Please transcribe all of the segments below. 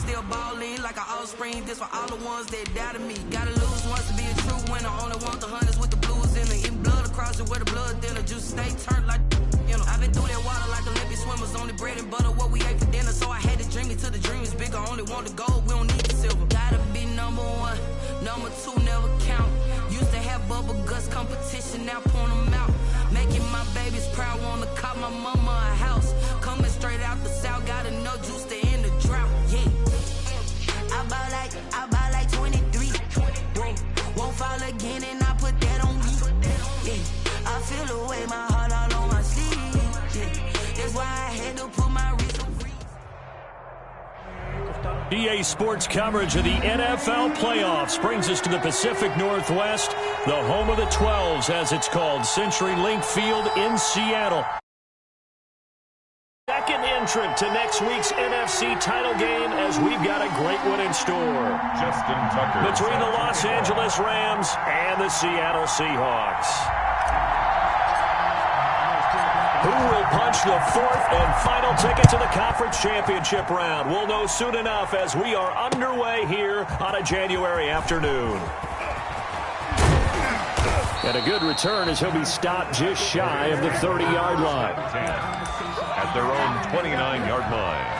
still balling like an offspring. This for all the ones that doubted me. Gotta lose once to be a true winner. Only want the hunters with the blues in it. In blood across it where the blood thinner. Juice stay turned like, you know. I've been through that water like Olympic swimmers. Only bread and butter what we ate for dinner. So I had to dream it till the dream is bigger. Only want the gold, we don't need the silver. Gotta be number one, number two never count. Used to have bubble guts competition, now point them out. Making my babies proud, wanna cop my mama a house. Coming straight out the south, gotta know juice to end the drought. Yeah, I buy like 23. Won't fall again, and I put that on me. Yeah, I feel the way, my heart all on my sleeve. Yeah, that's why I had to put my wrist on freeze. EA Sports coverage of the NFL playoffs brings us to the Pacific Northwest, the home of the 12s, as it's called, CenturyLink Field in Seattle. Second entrant to next week's NFC title game, as we've got a great one in store. Justin Tucker. Between the Los Angeles Rams and the Seattle Seahawks. Who will punch the fourth and final ticket to the conference championship round? We'll know soon enough as we are underway here on a January afternoon. And a good return as he'll be stopped just shy of the 30-yard line. At their own 29-yard line.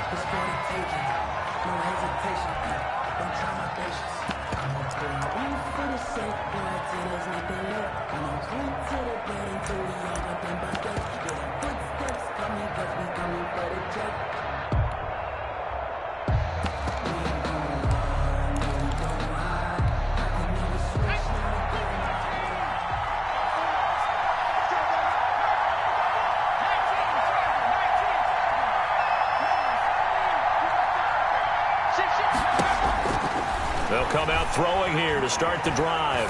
They'll come out throwing here to start the drive.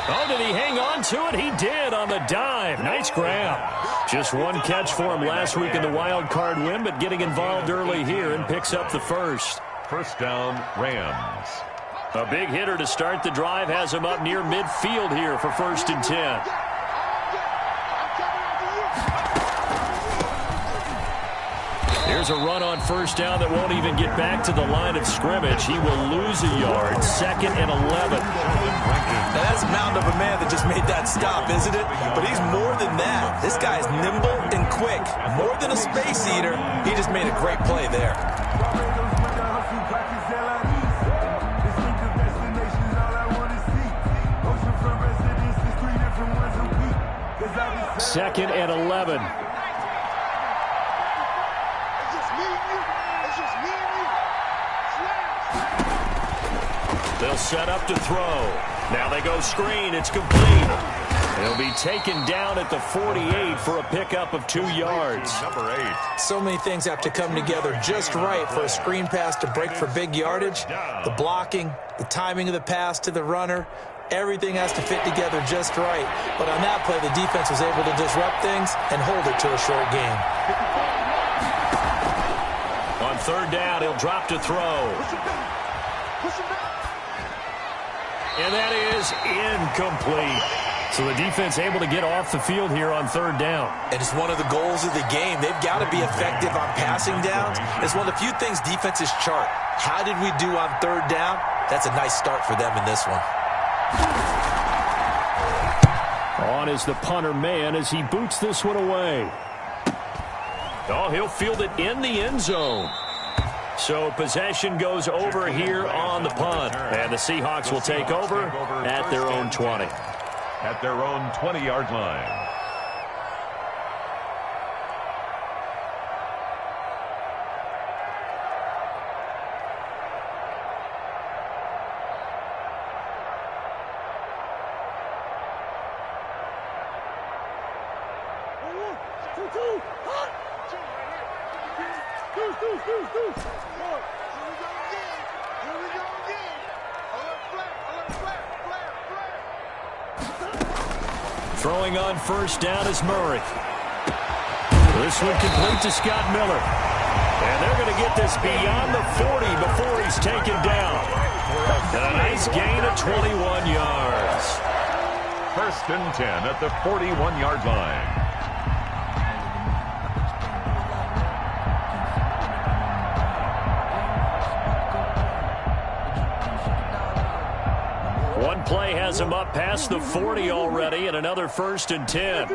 Oh, did he hang on to it? He did on the dive. Nice grab. Just one catch for him last week in the wild card win, but getting involved early here and picks up the first. First down, Rams. A big hitter to start the drive has him up near midfield here for 1st and 10. Here's a run on first down that won't even get back to the line of scrimmage. He will lose a yard. 2nd and 11. Now that's a mountain of a man that just made that stop, isn't it? But he's more than that. This guy is nimble and quick. More than a space eater. He just made a great play there. Second and 11. They'll set up to throw. Now they go screen. It's complete. He'll be taken down at the 48 for a pickup of 2 yards. Number 8. So many things have to come together just right for a screen pass to break for big yardage. The blocking, the timing of the pass to the runner, everything has to fit together just right. But on that play, the defense was able to disrupt things and hold it to a short game. On 3rd down, he'll drop to throw. And that is incomplete. So the defense able to get off the field here on 3rd down. And it's one of the goals of the game. They've got to be effective on passing downs. It's one of the few things defenses chart. How did we do on 3rd down? That's a nice start for them in this one. On is the punter man as he boots this one away. Oh, he'll field it in the end zone. So possession goes over here on the punt. And the Seahawks will take over at their own 20. At their own 20-yard line. Throwing on first down is Murray. This one complete to Scott Miller. And they're going to get this beyond the 40 before he's taken down. And a nice gain of 21 yards. 1st and 10 at the 41-yard line. big play has him up past the 40 already, and another 1st and 10.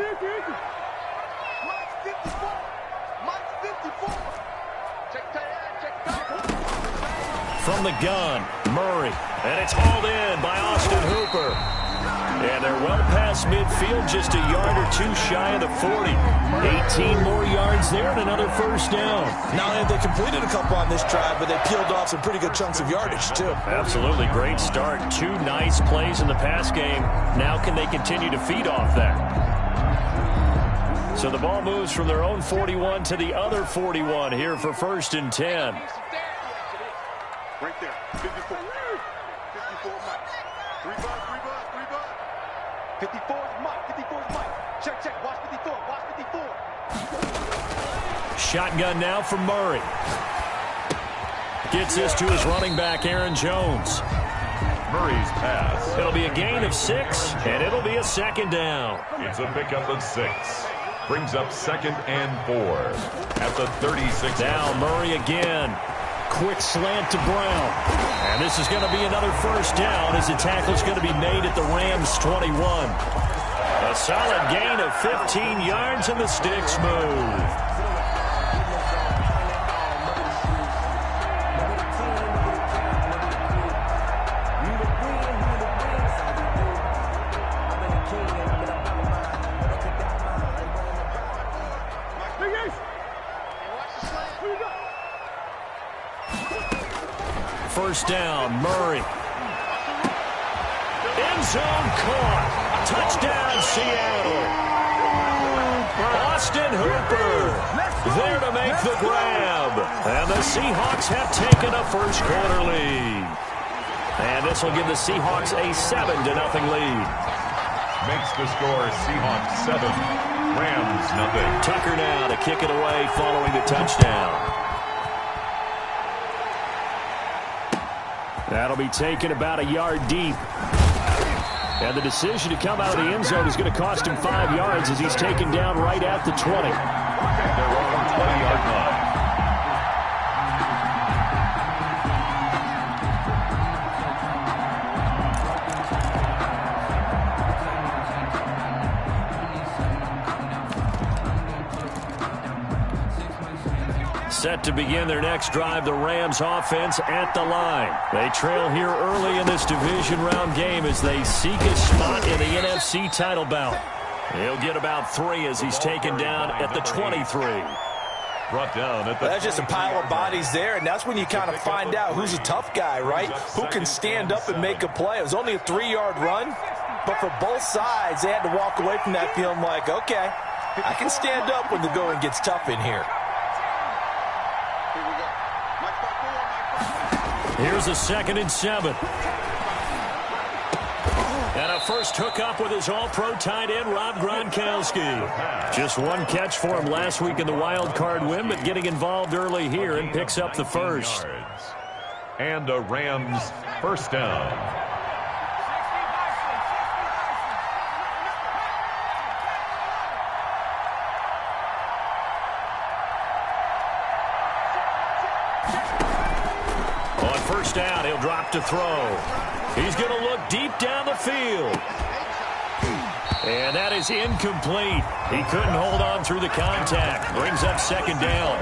From the gun, Murray, and it's hauled in by Austin Hooper. And they're well past midfield, just a yard or two shy of the 40. 18 more yards there and another 1st down. Not only have they completed a couple on this drive, but they peeled off some pretty good chunks of yardage, too. Absolutely great start. 2 nice plays in the pass game. Now can they continue to feed off that? So the ball moves from their own 41 to the other 41 here for 1st and 10. Right there. 54. 54 Mike. 3 bucks. 54 is Mike. 54 is Mike. Check. Watch 54. Watch 54. Shotgun now from Murray. Gets this to his running back, Aaron Jones. Murray's pass. It'll be a gain of 6, and it'll be a 2nd down. It's a pickup of 6. Brings up 2nd and 4 at the 36. Now Murray again. Quick slant to Brown. And this is going to be another 1st down as the tackle's going to be made at the Rams' 21. A solid gain of 15 yards, and the sticks move. First down, Murray. End zone caught. Touchdown, Seattle. Austin Hooper there to make the grab. And the Seahawks have taken a first-quarter lead. And this will give the Seahawks a 7-0 lead. Makes the score Seahawks 7, Rams 0. Tucker now to kick it away following the touchdown. That'll be taken about a yard deep. And the decision to come out of the end zone is going to cost him 5 yards as he's taken down right at the 20. Their own 20-yard line. Set to begin their next drive, the Rams offense at the line. They trail here early in this division round game as they seek a spot in the NFC title bout. He'll get about 3 as he's taken down at the 23. Brought down at the That's just a pile of bodies there, and that's when you kind of find out who's a tough guy, right? Who can stand up and make a play. It was only a 3-yard run, but for both sides, they had to walk away from that feeling like, okay, I can stand up when the going gets tough in here. Here's a 2nd and 7. And a first hookup with his all-pro tight end, Rob Gronkowski. Just 1 catch for him last week in the wild card win, but getting involved early here and picks up the first. And a Rams 1st down. First down, he'll drop to throw. He's going to look deep down the field. And that is incomplete. He couldn't hold on through the contact. Brings up 2nd down.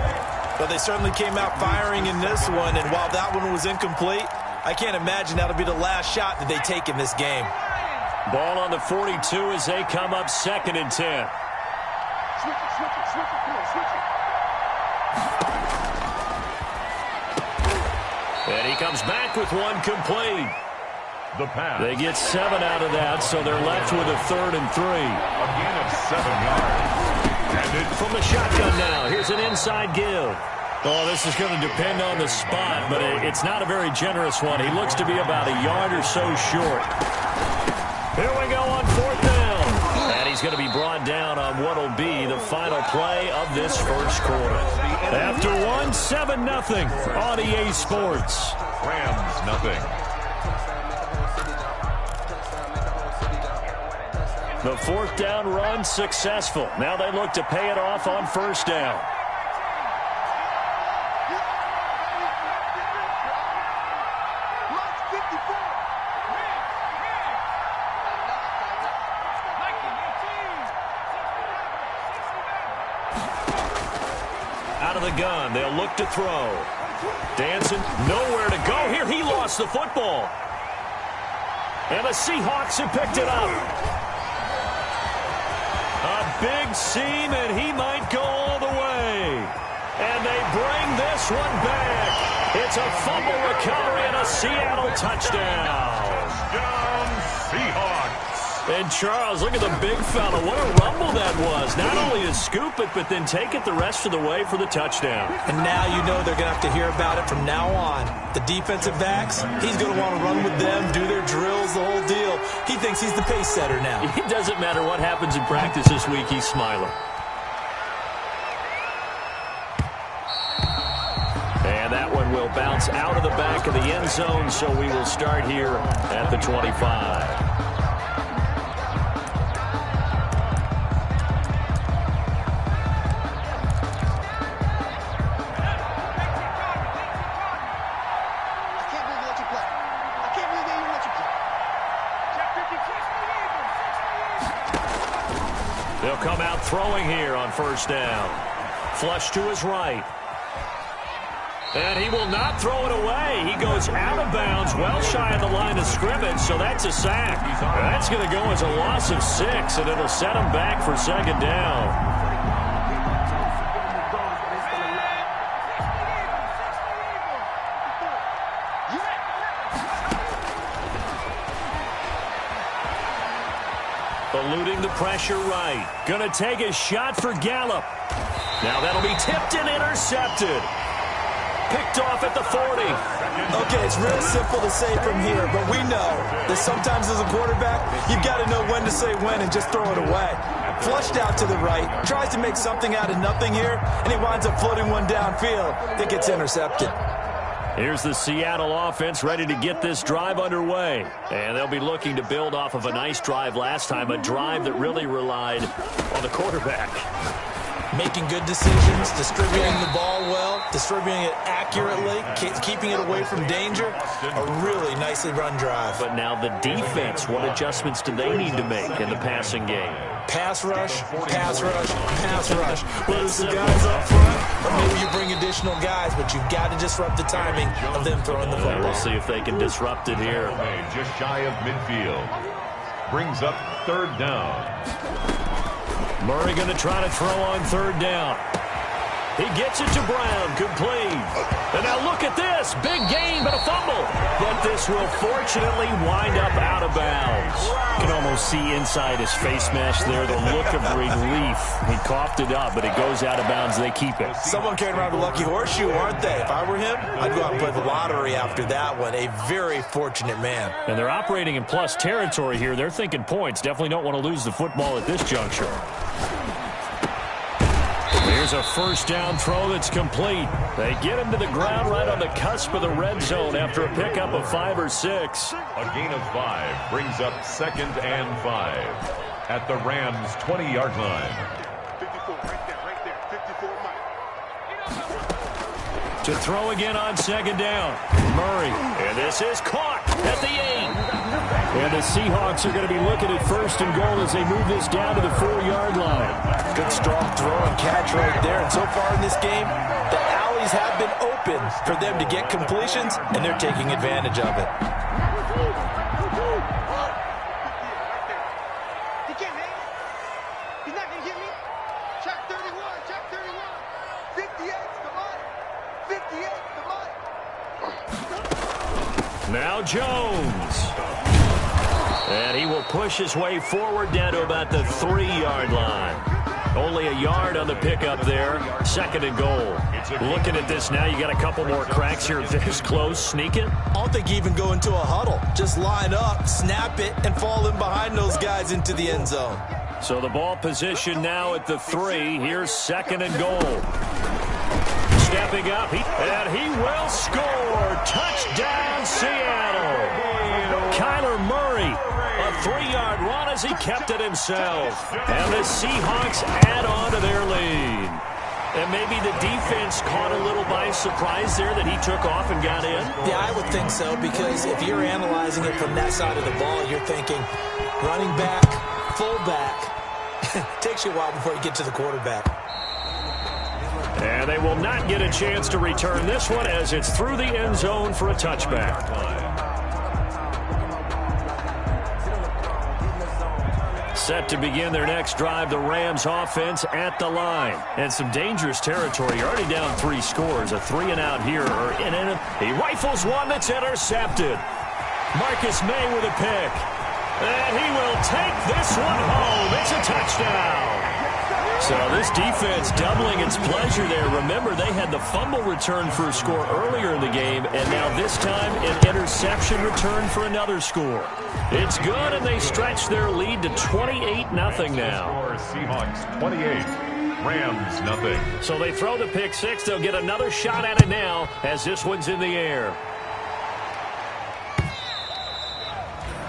But they certainly came out firing in this one, and while that one was incomplete, I can't imagine that'll be the last shot that they take in this game. Ball on the 42 as they come up 2nd and 10. Switch it. Come on, switch it. And he comes back with 1 complete. The pass. They get 7 out of that, so they're left with a 3rd and 3. A gain of 7 yards. And it's From the shotgun now, here's an inside give. Oh, this is going to depend on the spot, but it's not a very generous one. He looks to be about a yard or so short. Here we go on 4th down. And he's going to be brought down on what will be the final play of this first quarter. After 1, 7-0 on EA Sports. Rams 0. The 4th down run successful. Now they look to pay it off on 1st down. the gun. They'll look to throw. Dancing, nowhere to go here. He lost the football. And the Seahawks have picked it up. A big seam, and he might go all the way. And they bring this one back. It's a fumble recovery and a Seattle touchdown. Touchdown, Seahawks. And Charles, look at the big fella. What a rumble that was. Not only to scoop it, but then take it the rest of the way for the touchdown. And now you know they're going to have to hear about it from now on. The defensive backs, he's going to want to run with them, do their drills, the whole deal. He thinks he's the pace setter now. It doesn't matter what happens in practice this week. He's smiling. And that one will bounce out of the back of the end zone, so we will start here at the 25. They'll come out throwing here on first down. Flush to his right. And he will not throw it away. He goes out of bounds, well shy of the line of scrimmage, so that's a sack. That's going to go as a loss of 6, and it'll set him back for second down. Eluding the pressure right. Going to take a shot for Gallup. Now that'll be tipped and intercepted. Picked off at the 40. Okay, it's real simple to say from here, but we know that sometimes as a quarterback, you've got to know when to say when and just throw it away. Flushed out to the right, tries to make something out of nothing here, and he winds up floating one downfield that gets intercepted. Here's the Seattle offense ready to get this drive underway. And they'll be looking to build off of a nice drive last time, a drive that really relied on the quarterback. Making good decisions, distributing the ball well, distributing it accurately, keeping it away from danger. A really nicely run drive. But now the defense, what adjustments do they need to make in the passing game? Pass rush, pass rush, pass rush. Whether it's the guys up front, or maybe you bring additional guys, but you've got to disrupt the timing of them throwing the football. We'll see if they can disrupt it here. Just shy of midfield. Brings up third down. Murray going to try to throw on third down. He gets it to Brown, complete. And now look at this, big gain, but a fumble. But this will fortunately wind up out of bounds. You can almost see inside his face mask there the look of relief. He coughed it up, but it goes out of bounds. They keep it. Someone carrying around a lucky horseshoe, aren't they? If I were him, I'd go out and play the lottery after that one. A very fortunate man. And they're operating in plus territory here. They're thinking points. Definitely don't want to lose the football at this juncture. Here's a first down throw that's complete. They get him to the ground right on the cusp of the red zone after a pickup of 5 or 6. A gain of 5 brings up 2nd and 5 at the Rams' 20-yard line. 54, right there, 54 Mike. To throw again on second down. Murray. And this is caught at the 8. And the Seahawks are going to be looking at first and goal as they move this down to the 4-yard line. Good strong throw and catch right there. And so far in this game, the alleys have been open for them to get completions, and they're taking advantage of it. He can't make it. He's not going to get me. Check 31, check 31. 58's the money. 58's the money. Now Jones. And he will push his way forward down to about the 3-yard line. Only a yard on the pickup there. 2nd and goal. Looking at this now, you got a couple more cracks here. This close, sneak it. I don't think you even go into a huddle. Just line up, snap it, and fall in behind those guys into the end zone. So the ball position now at the 3. Here's 2nd and goal. Stepping up, and he will score. Touchdown, Seattle. Kyler Murray, a 3-yard run as he kept it himself. And the Seahawks add on to their lead. And maybe the defense caught a little by surprise there that he took off and got in? Yeah, I would think so, because if you're analyzing it from that side of the ball, you're thinking running back, fullback. Takes you a while before you get to the quarterback. And they will not get a chance to return this one as it's through the end zone for a touchback. Set to begin their next drive, the Rams offense at the line. And some dangerous territory. You're already down 3 scores. A 3-and-out here. He rifles one that's intercepted. Marcus May with a pick. And he will take this one home. It's a touchdown. So this defense doubling its pleasure there. Remember, they had the fumble return for a score earlier in the game, and now this time an interception return for another score. It's good, and they stretch their lead to 28-0 now. Seahawks 28, Rams nothing. So they throw the pick six. They'll get another shot at it now as this one's in the air.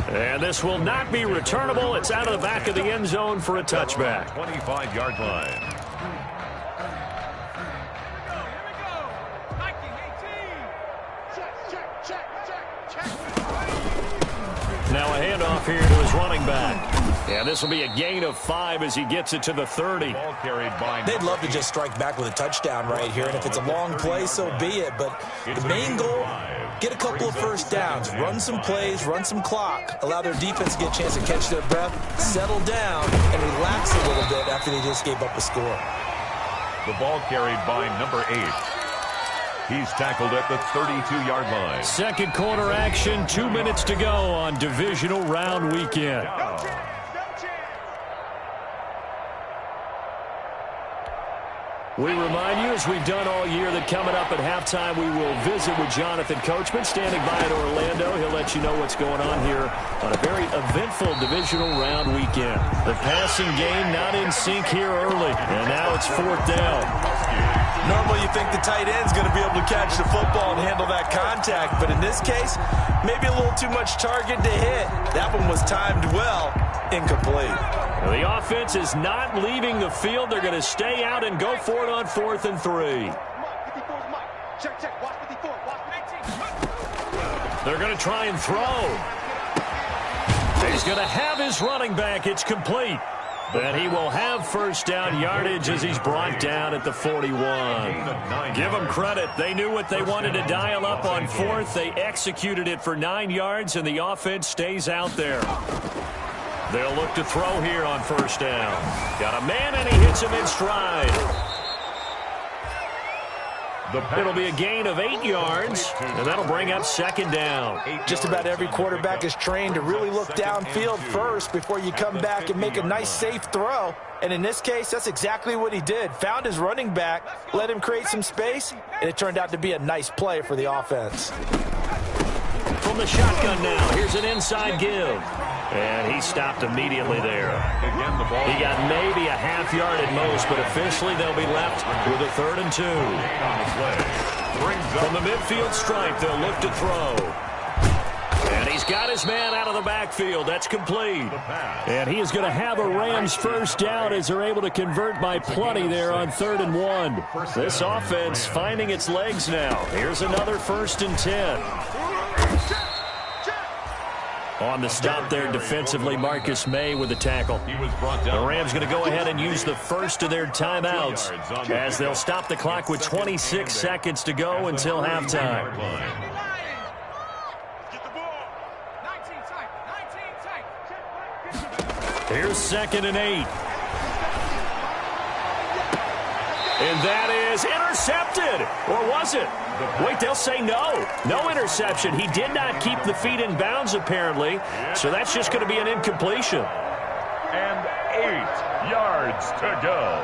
And this will not be returnable. It's out of the back of the end zone for a touchback. 25-yard line. Now a handoff here to his running back. And this will be a gain of 5 as he gets it to the 30. Ball carried by They'd love to just strike back with a touchdown right here, and if it's a long play, so be it. But the main goal, get a couple of first downs, run some plays, run some clock, allow their defense to get a chance to catch their breath, settle down, and relax a little bit after they just gave up a score. The ball carried by number 8. He's tackled at the 32-yard line. Second quarter action, 2 minutes to go on divisional round weekend. We remind you, as we've done all year, that coming up at halftime, we will visit with Jonathan Coachman, standing by in Orlando. He'll let you know what's going on here on a very eventful divisional round weekend. The passing game not in sync here early, and now it's 4th down. Normally you think the tight end's going to be able to catch the football and handle that contact, but in this case, maybe a little too much target to hit. That one was timed well, incomplete. The offense is not leaving the field. They're going to stay out and go for it on 4th and 3. They're going to try and throw. He's going to have his running back. It's complete. And he will have first down yardage as he's brought down at the 41. Give them credit. They knew what they wanted to dial up on 4th. They executed it for 9 yards, and the offense stays out there. They'll look to throw here on first down. Got a man, and he hits him in stride. It'll be a gain of 8 yards, and that'll bring up second down. Just about every quarterback is trained to really look downfield first before you come back and make a nice, safe throw. And in this case, that's exactly what he did. Found his running back, let him create some space, and it turned out to be a nice play for the offense. From the shotgun now, here's an inside give. And he stopped immediately there. He got maybe a half yard at most, but officially they'll be left with a 3rd and 2. From the midfield stripe, they'll look to throw. And he's got his man out of the backfield. That's complete. And he is going to have a Rams first down as they're able to convert by plenty there on 3rd and 1. This offense finding its legs now. Here's another 1st and 10. On the stop there defensively, Marcus May with the tackle. The Rams going to go ahead and use the first of their timeouts as they'll stop the clock with 26 seconds to go until halftime. Here's 2nd and 8. And that is intercepted. Or was it? Wait, they'll say no. No interception. He did not keep the feet in bounds, apparently. So that's just going to be an incompletion. And 8 yards to go.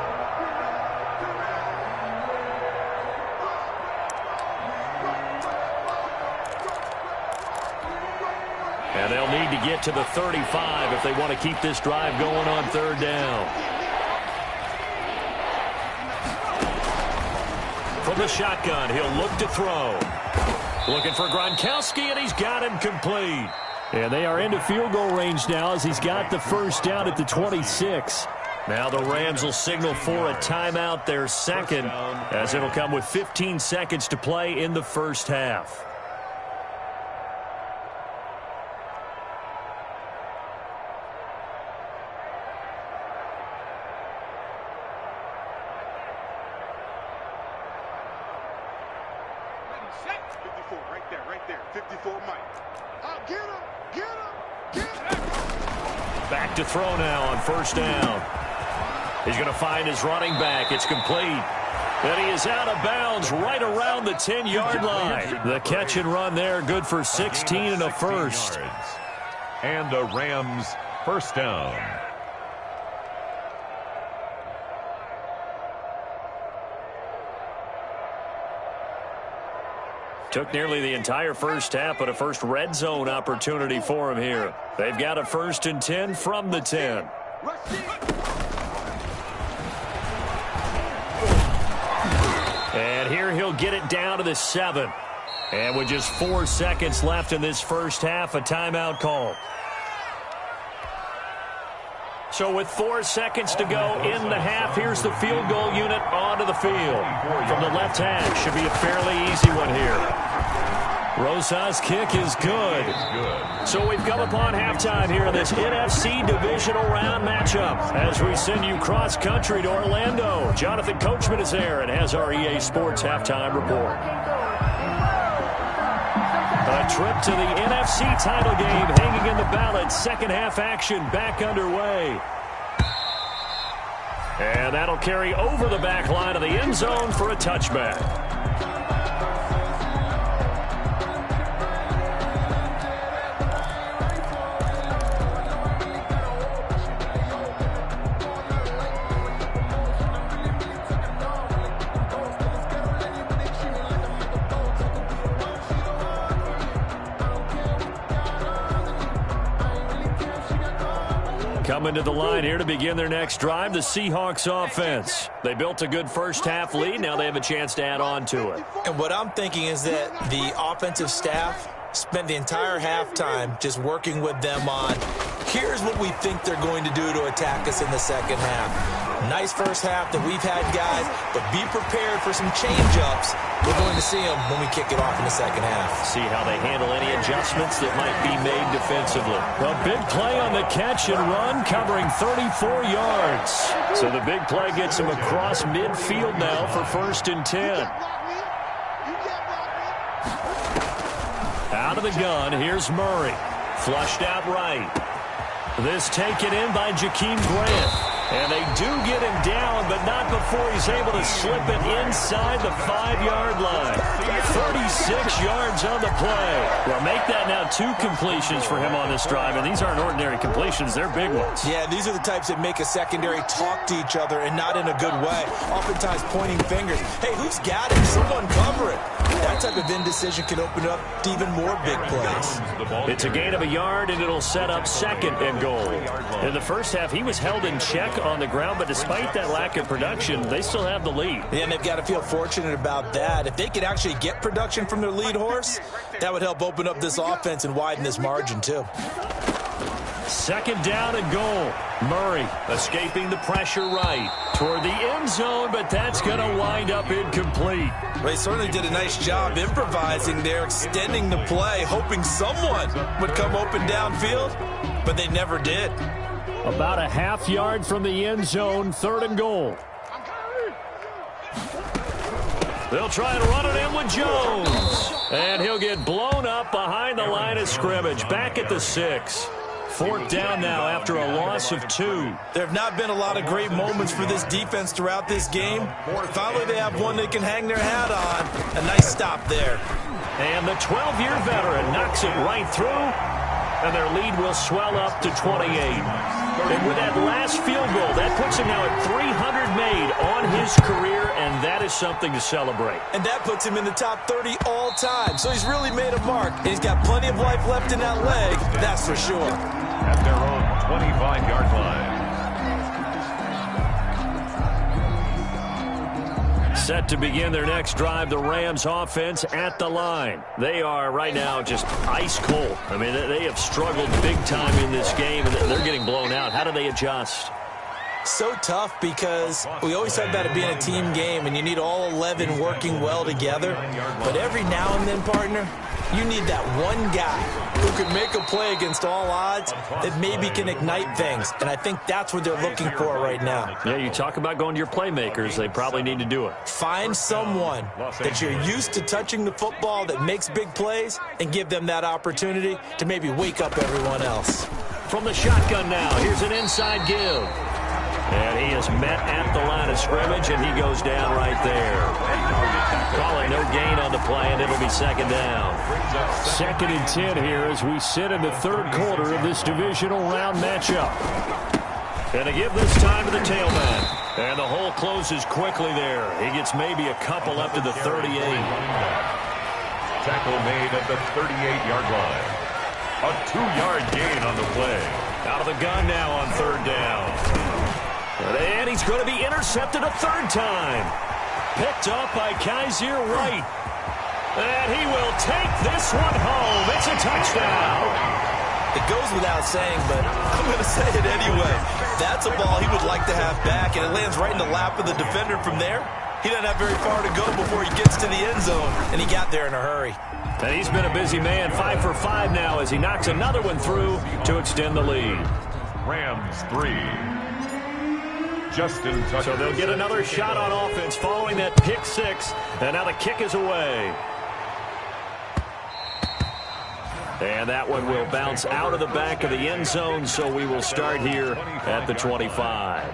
And they'll need to get to the 35 if they want to keep this drive going on 3rd down. From the shotgun, he'll look to throw. Looking for Gronkowski, and he's got him complete. And they are into field goal range now as he's got the first down at the 26. Now the Rams will signal for a timeout, their second, as it'll come with 15 seconds to play in the first half. 54, right there. 54 Mike. Oh, get him, get him, get him. Back to throw now on first down. He's going to find his running back. It's complete. And he is out of bounds right around the 10-yard line. The catch and run there, good for 16 and a first. And the Rams first down. Took nearly the entire first half, but a first red zone opportunity for him here. They've got a 1st and 10 from the 10. And here he'll get it down to the 7. And with just 4 seconds left in this first half, a timeout call. So with 4 seconds to go in the half, here's the field goal unit onto the field. From the left hash, should be a fairly easy one here. Rosa's kick is good. So we've come upon halftime here in this NFC divisional round matchup as we send you cross-country to Orlando. Jonathan Coachman is there and has our EA Sports halftime report. A trip to the NFC title game hanging in the balance. Second half action back underway. And that'll carry over the back line of the end zone for a touchback. Coming to the line here to begin their next drive, the Seahawks offense. They built a good first half lead. Now they have a chance to add on to it. And what I'm thinking is that the offensive staff spent the entire halftime just working with them on, here's what we think they're going to do to attack us in the second half. Nice first half that we've had, guys, but be prepared for some change-ups. We're going to see them when we kick it off in the second half. See how they handle any adjustments that might be made defensively. A big play on the catch and run, covering 34 yards. So the big play gets him across midfield now for 1st and 10. Out of the gun, here's Murray. Flushed out right. This taken in by Jakeem Grant. And they do get him down, but not before he's able to slip it inside the 5-yard line. 36 yards on the play. Well, make that now 2 completions for him on this drive, and these aren't ordinary completions. They're big ones. Yeah, these are the types that make a secondary talk to each other and not in a good way. Oftentimes pointing fingers. Hey, who's got it? Someone cover it. That type of indecision can open up to even more big plays. It's a gain of a yard, and it'll set up 2nd and goal. In the first half, he was held in check on the ground, but despite that lack of production, they still have the lead. And they've got to feel fortunate about that. If they could actually get production from their lead horse, that would help open up this offense and widen this margin too. 2nd down and goal. Murray escaping the pressure right toward the end zone, but that's going to wind up incomplete. Well, he certainly did a nice job improvising there, extending the play, hoping someone would come open downfield, but they never did. About a half yard from the end zone, 3rd and goal. They'll try and run it in with Jones. And he'll get blown up behind the line of scrimmage, back at the 6. 4th down now after a loss of 2. There have not been a lot of great moments for this defense throughout this game. Finally, they have one they can hang their hat on. A nice stop there. And the 12-year veteran knocks it right through, and their lead will swell up to 28. And with that last field goal, that puts him now at 300 made on his career, and that is something to celebrate. And that puts him in the top 30 all time. So he's really made a mark, and he's got plenty of life left in that leg, that's for sure. At their own 25-yard line. Set to begin their next drive, the Rams offense at the line. They are right now just ice cold. I mean, they have struggled big time in this game, and they're getting blown out. How do they adjust? So tough because we always talk about it being a team game and you need all 11 working well together. But every now and then, partner, you need that one guy who can make a play against all odds that maybe can ignite things. And I think that's what they're looking for right now. Yeah, you talk about going to your playmakers. They probably need to do it. Find someone that you're used to touching the football that makes big plays and give them that opportunity to maybe wake up everyone else. From the shotgun now, here's an inside give. And he is met at the line of scrimmage, and he goes down right there. Call it no gain on the play, and it'll be second down. 2nd and 10 here as we sit in the third quarter of this divisional round matchup. And they give this time to the tailback. And the hole closes quickly there. He gets maybe a couple up to the 38. Tackle made at the 38-yard line. A 2-yard gain on the play. Out of the gun now on third down. And he's going to be intercepted a third time. Picked up by Kaiser Wright. And he will take this one home. It's a touchdown. It goes without saying, but I'm going to say it anyway. That's a ball he would like to have back, and it lands right in the lap of the defender from there. He doesn't have very far to go before he gets to the end zone, and he got there in a hurry. And he's been a busy man, 5 for 5 now as he knocks another one through to extend the lead. Rams 3. Justin Tucker. So they'll get another shot on offense following that pick 6. And now the kick is away. And that one will bounce out of the back of the end zone, so we will start here at the 25.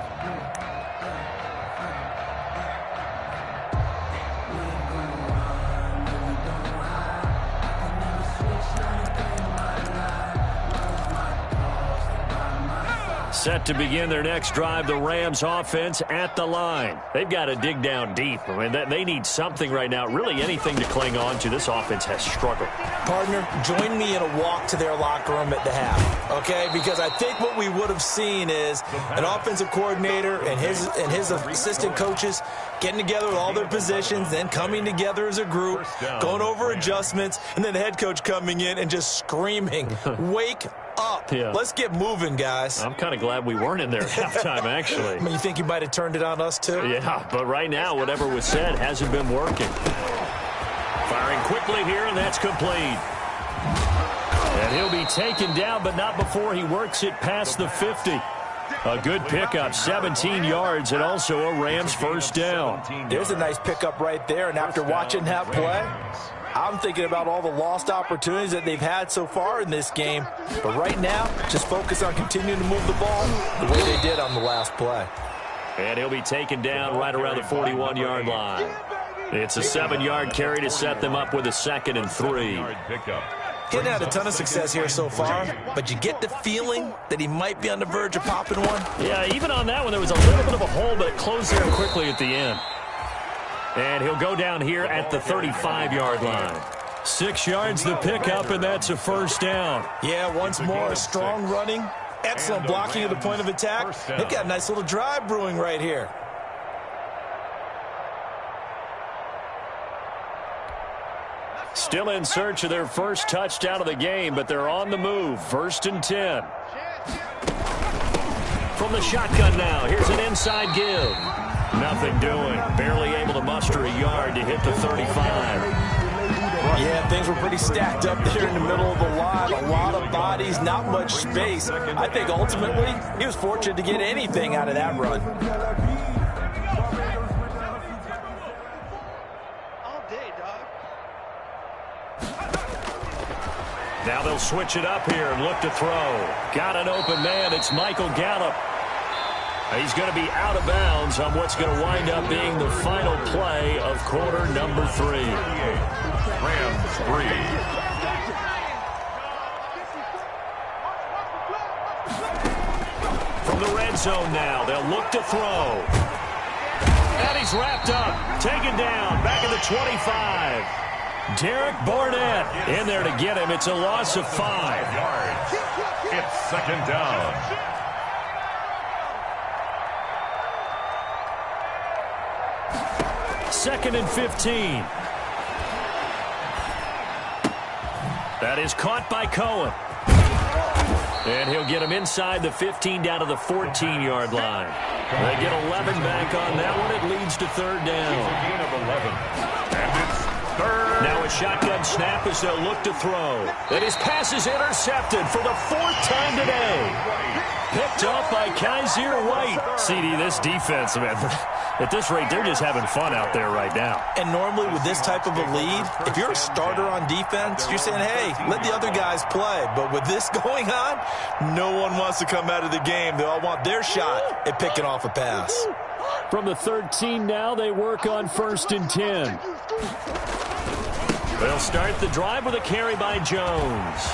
Set to begin their next drive, the Rams offense at the line. They've got to dig down deep. I mean, they need something right now, really anything to cling on to. This offense has struggled. Partner, join me in a walk to their locker room at the half, okay? Because I think what we would have seen is an offensive coordinator and his assistant coaches getting together with all their positions, then coming together as a group, going over adjustments, and then the head coach coming in and just screaming, wake up. Yeah. Let's get moving, guys. I'm kind of glad we weren't in there at halftime, actually. I mean, you think you might have turned it on us, too? Yeah, but right now, whatever was said hasn't been working. Firing quickly here, and that's complete. And he'll be taken down, but not before he works it past the 50. A good pickup, 17 yards, and also a Rams first down. There's a nice pickup right there, and after watching that play, I'm thinking about all the lost opportunities that they've had so far in this game. But right now, just focus on continuing to move the ball the way they did on the last play. And he'll be taken down right around the 41-yard line. It's a 7-yard carry to set them up with a 2nd and 3. He hasn't had a ton of success here so far, but you get the feeling that he might be on the verge of popping one. Yeah, even on that one, there was a little bit of a hole, but it closed there quickly at the end. And he'll go down here at the 35-yard line. 6 yards the pickup, and that's a first down. Yeah, once more, strong running, excellent blocking at the point of attack. They've got a nice little drive brewing right here. Still in search of their first touchdown of the game, but they're on the move. 1st and 10. From the shotgun now, here's an inside give. Nothing doing. Barely able to muster a yard to hit the 35. Yeah, things were pretty stacked up there in the middle of the line. A lot of bodies, not much space. I think ultimately he was fortunate to get anything out of that run. All day, dog. Now they'll switch it up here and look to throw. Got an open man. It's Michael Gallup. He's going to be out of bounds on what's going to wind up being the final play of quarter number 3. Rams 3. From the red zone now, they'll look to throw. And he's wrapped up, taken down, back at the 25. Derek Barnett in there to get him. It's a loss of 5 yards. It's 2nd down. Second and 15. That is caught by Cohen. And he'll get him inside the 15 down to the 14-yard line. They get 11 back on that one. It leads to third down. It's a gain of 11. And it's third. Now a shotgun snap as they'll look to throw. And his pass is intercepted for the 4th time today. Picked up by Kaiser White. CD, this defense, man, at this rate, they're just having fun out there right now. And normally with this type of a lead, if you're a starter on defense, you're saying, hey, let the other guys play. But with this going on, no one wants to come out of the game. They all want their shot at picking off a pass. From the 13 now, they work on 1st and 10. They'll start the drive with a carry by Jones.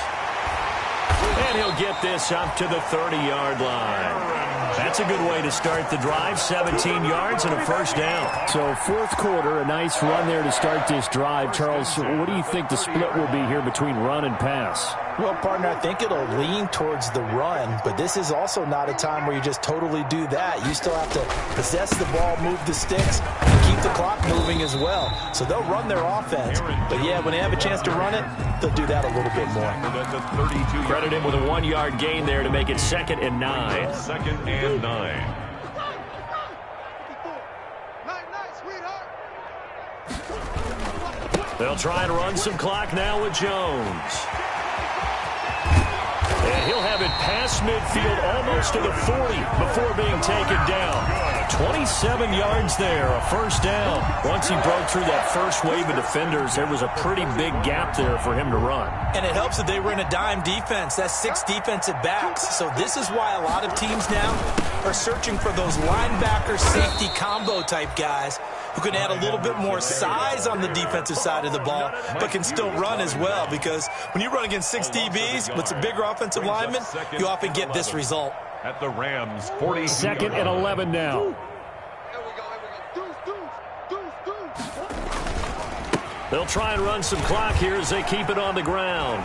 And he'll get this up to the 30-yard line. That's a good way to start the drive, 17 yards and a first down. So 4th quarter, a nice run there to start this drive. Charles, what do you think the split will be here between run and pass? Well, partner, I think it'll lean towards the run, but this is also not a time where you just totally do that. You still have to possess the ball, move the sticks, and keep the clock moving as well. So they'll run their offense. But, yeah, when they have a chance to run it, they'll do that a little bit more. Credit him with a 1-yard gain there to make it 2nd and 9. 2nd and 9. They'll try and run some clock now with Jones. And he'll have it past midfield almost to the 40 before being taken down. 27 yards there, a first down. Once he broke through that first wave of defenders, there was a pretty big gap there for him to run. And it helps that they were in a dime defense. That's 6 defensive backs. So this is why a lot of teams now are searching for those linebacker safety combo type guys who can add a little bit more size on the defensive side of the ball, but can still run as well, because when you run against 6 DBs with some bigger offensive linemen, you often get this result. At the Rams, 40. 2nd and 11 now. They'll try and run some clock here as they keep it on the ground.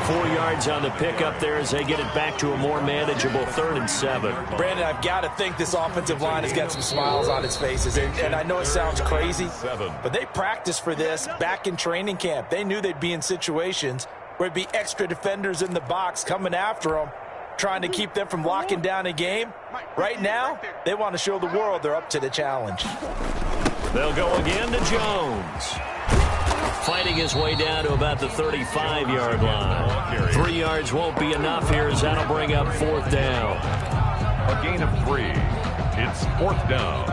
4 yards on the pickup there as they get it back to a more manageable 3rd and 7. Brandon, I've got to think this offensive line has got some smiles on its faces. And I know it sounds crazy, but they practiced for this back in training camp. They knew they'd be in situations where it'd be extra defenders in the box coming after them, trying to keep them from locking down a game. Right now, they want to show the world they're up to the challenge. They'll go again to Jones. Fighting his way down to about the 35-yard line. 3 yards won't be enough here as that'll bring up 4th down. A gain of 3. It's 4th down.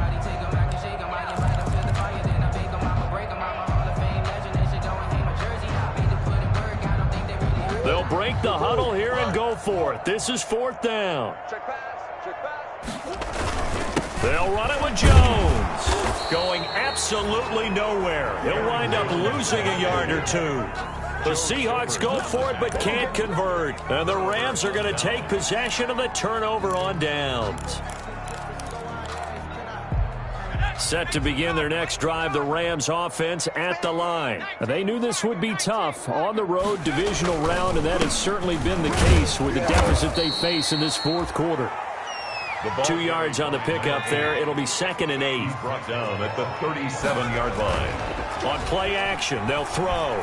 They'll break the huddle here and go for it. This is 4th down. They'll run it with Jones. Going absolutely nowhere. He'll wind up losing a yard or 2. The Seahawks go for it but can't convert. And the Rams are going to take possession of the turnover on downs. Set to begin their next drive, the Rams offense at the line. They knew this would be tough on the road divisional round, and that has certainly been the case with the deficit they face in this 4th quarter. 2 yards on the pickup there. It'll be 2nd and 8. Brought down at the 37-yard line. On play action, they'll throw.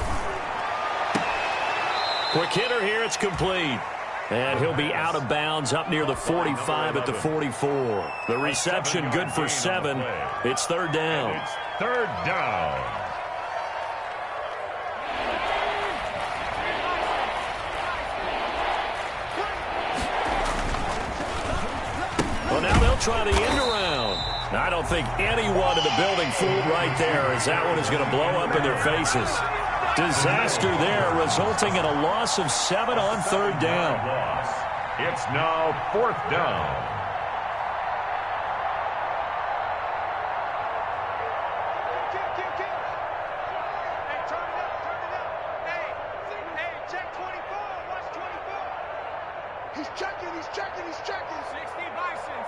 Quick hitter here, it's complete. And he'll be out of bounds up near the 45 at the 44. The reception good for 7. It's 3rd down. It's 3rd down. Well, now they'll try the end around. I don't think anyone in the building fooled right there, as that one is going to blow up in their faces. Disaster there, resulting in a loss of 7 on 3rd down. It's now 4th down. Hey, turn it up. Hey, check 24. Watch 24. He's checking. 60 Bison.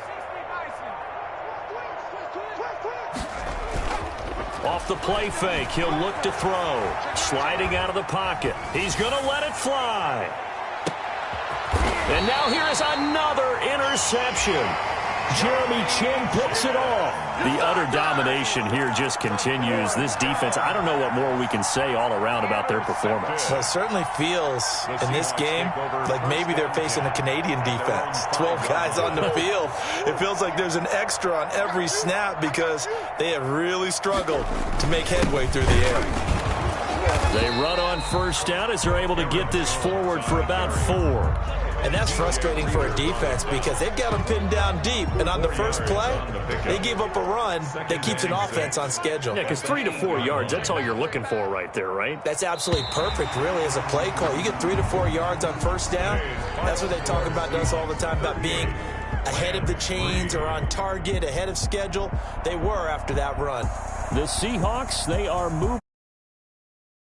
Off the play fake, he'll look to throw. Sliding out of the pocket. He's going to let it fly. And now here is another interception. Jeremy Chinn picks it off. The utter domination here just continues. This defense, I don't know what more we can say all around about their performance. Well, it certainly feels in this game like maybe they're facing a Canadian defense. 12 guys on the field. It feels like there's an extra on every snap because they have really struggled to make headway through the air. They run on first down as they're able to get this forward for about 4. And that's frustrating for a defense because they've got them pinned down deep. And on the first play, they give up a run that keeps an offense on schedule. Yeah, because 3 to 4 yards, that's all you're looking for right there, right? That's absolutely perfect, really, as a play call. You get 3 to 4 yards on first down. That's what they talk about us all the time, about being ahead of the chains or on target, ahead of schedule. They were after that run. The Seahawks, they are moving.